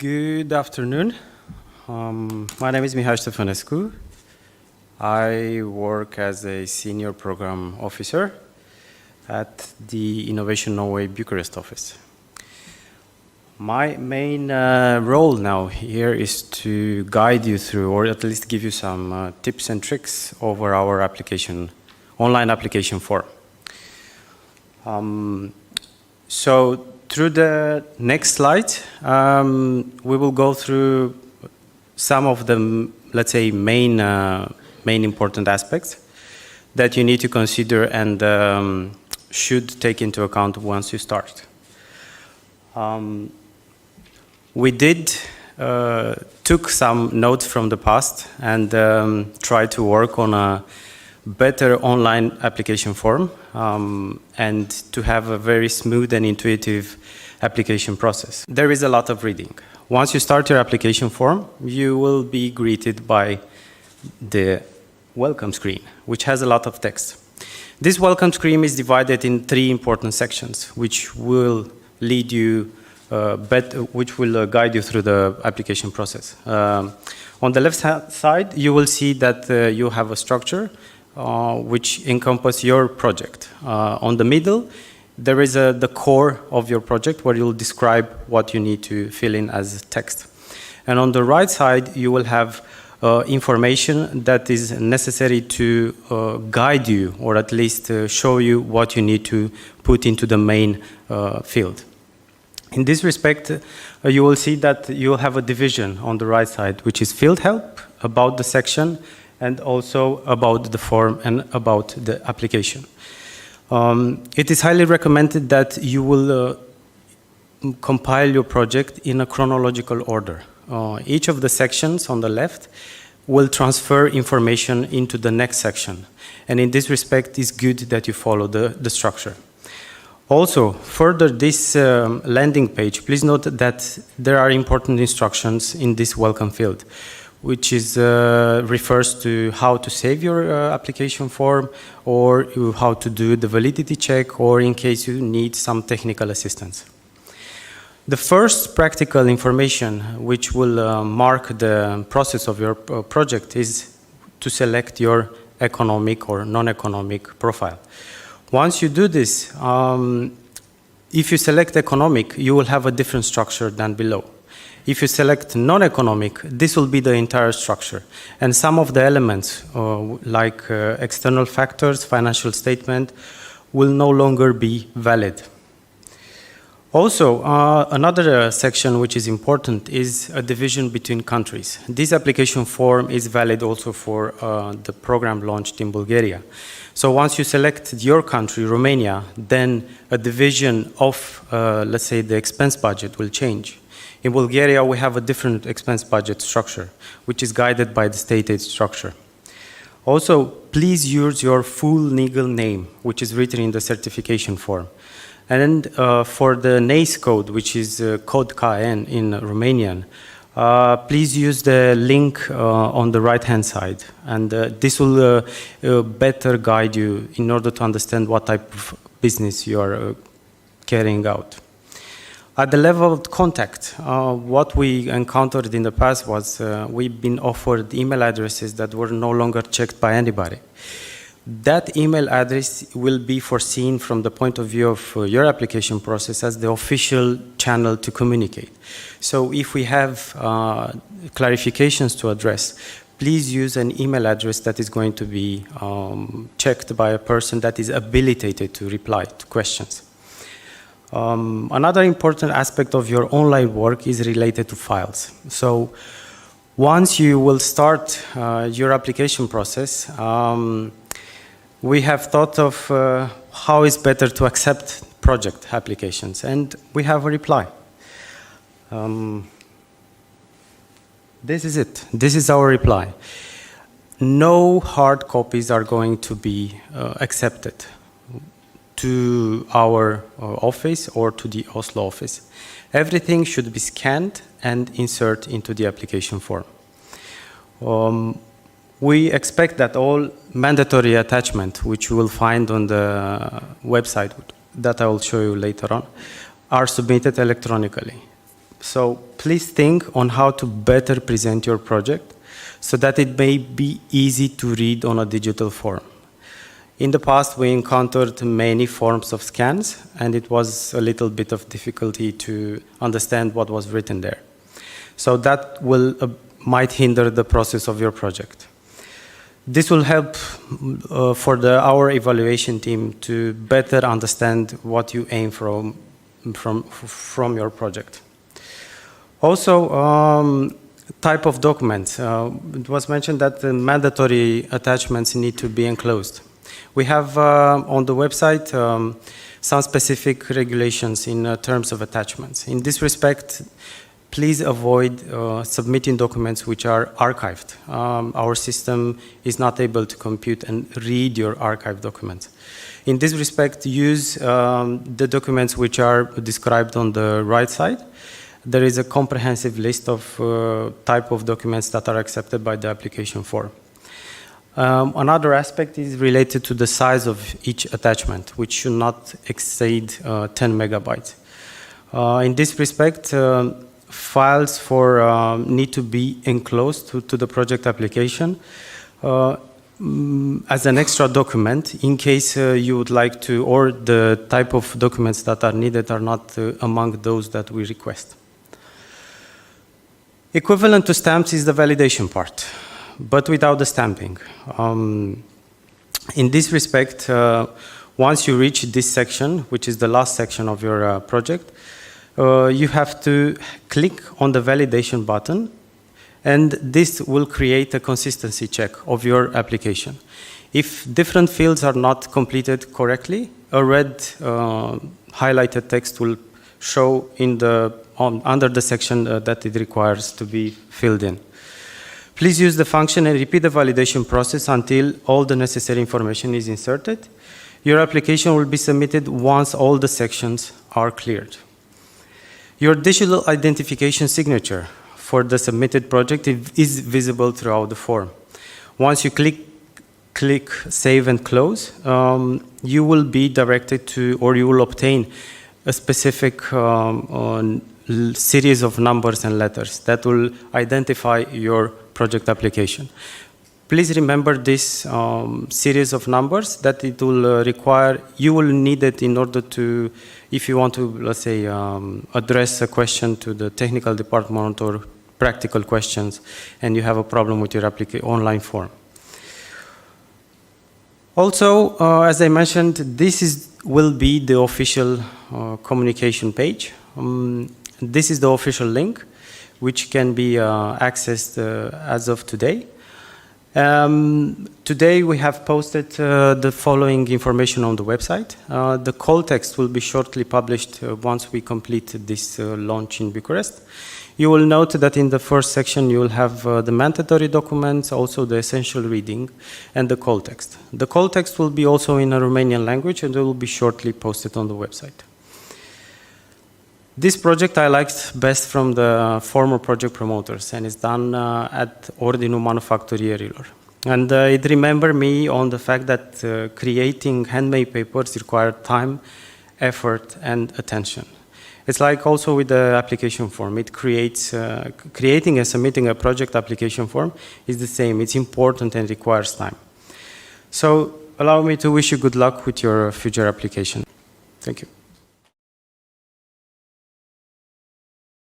Good afternoon. My name is Mihai Ștefănescu. I work as a senior program officer at the Innovation Norway Bucharest office. My main role now here is to guide you through, or at least give you some tips and tricks over our online application form. So through the next slide, we will go through some of the, let's say, main important aspects that you need to consider and should take into account once you start. We took some notes from the past and tried to work on a better online application form and to have a very smooth and intuitive application process. There is a lot of reading. Once you start your application form, you will be greeted by the welcome screen, which has a lot of text. This welcome screen is divided in three important sections, which will lead you guide you through the application process. On the left side, you will see that you have a structure which encompasses your project. On the middle, there is the core of your project where you'll describe what you need to fill in as text. And on the right side, you will have information that is necessary to guide you, or at least show you what you need to put into the main field. In this respect, you will see that you will have a division on the right side, which is field help, about the section, and also about the form and about the application. It is highly recommended that you will compile your project in a chronological order. Each of the sections on the left will transfer information into the next section. And in this respect, it's good that you follow the structure. Also, further this landing page, please note that there are important instructions in this welcome field, which refers to how to save your application form, or how to do the validity check, or in case you need some technical assistance. The first practical information which will mark the process of your project is to select your economic or non-economic profile. Once you do this, if you select economic, you will have a different structure than below. If you select non-economic, this will be the entire structure. And some of the elements, like external factors, financial statement, will no longer be valid. Also, another section which is important is a division between countries. This application form is valid also for the program launched in Bulgaria. So once you select your country, Romania, then a division of, let's say, the expense budget will change. In Bulgaria, we have a different expense budget structure, which is guided by the state aid structure. Also, please use your full legal name, which is written in the certification form. And for the NACE code, which is code KN in Romanian, please use the link on the right-hand side. And this will better guide you in order to understand what type of business you are carrying out. At the level of contact, what we encountered in the past was we've been offered email addresses that were no longer checked by anybody. That email address will be foreseen from the point of view of your application process as the official channel to communicate. So if we have clarifications to address, please use an email address that is going to be checked by a person that is habilitated to reply to questions. Another important aspect of your online work is related to files. So once you will start your application process, we have thought of how it's better to accept project applications, and we have a reply. This is it. This is our reply. No hard copies are going to be accepted to our office or to the Oslo office. Everything should be scanned and inserted into the application form. We expect that all mandatory attachments, which you will find on the website that I will show you later on, are submitted electronically. So please think on how to better present your project so that it may be easy to read on a digital form. In the past, we encountered many forms of scans, and it was a little bit of difficulty to understand what was written there. So that might hinder the process of your project. This will help for our evaluation team to better understand what you aim from your project. Also, type of documents. It was mentioned that the mandatory attachments need to be enclosed. We have on the website some specific regulations in terms of attachments. In this respect, please avoid submitting documents which are archived. Our system is not able to compute and read your archived documents. In this respect, use the documents which are described on the right side. There is a comprehensive list of type of documents that are accepted by the application form. Another aspect is related to the size of each attachment, which should not exceed 10 megabytes. In this respect, files need to be enclosed to the project application as an extra document in case you would like to, or the type of documents that are needed are not among those that we request. Equivalent to stamps is the validation part, but without the stamping. In this respect, once you reach this section, which is the last section of your project, you have to click on the validation button, and this will create a consistency check of your application. If different fields are not completed correctly, a red highlighted text will show under the section that it requires to be filled in. Please use the function and repeat the validation process until all the necessary information is inserted. Your application will be submitted once all the sections are cleared. Your digital identification signature for the submitted project is visible throughout the form. Once you click Save and Close, you will be directed to, or you will obtain a specific series of numbers and letters that will identify your project application. Please remember this series of numbers that it will require. You will need it in order to, if you want to, let's say, address a question to the technical department or practical questions, and you have a problem with your online form. Also, as I mentioned, this will be the official communication page. This is the official link, which can be accessed as of today. Today we have posted the following information on the website. The call text will be shortly published once we complete this launch in Bucharest. You will note that in the first section you will have the mandatory documents, also the essential reading, and the call text. The call text will be also in a Romanian language, and it will be shortly posted on the website. This project I liked best from the former project promoters, and it's done at Ordinul Manufacturierilor. And it remembered me on the fact that creating handmade papers require time, effort, and attention. It's like also with the application form. It creates, creating and submitting a project application form is the same. It's important and requires time. So allow me to wish you good luck with your future application. Thank you.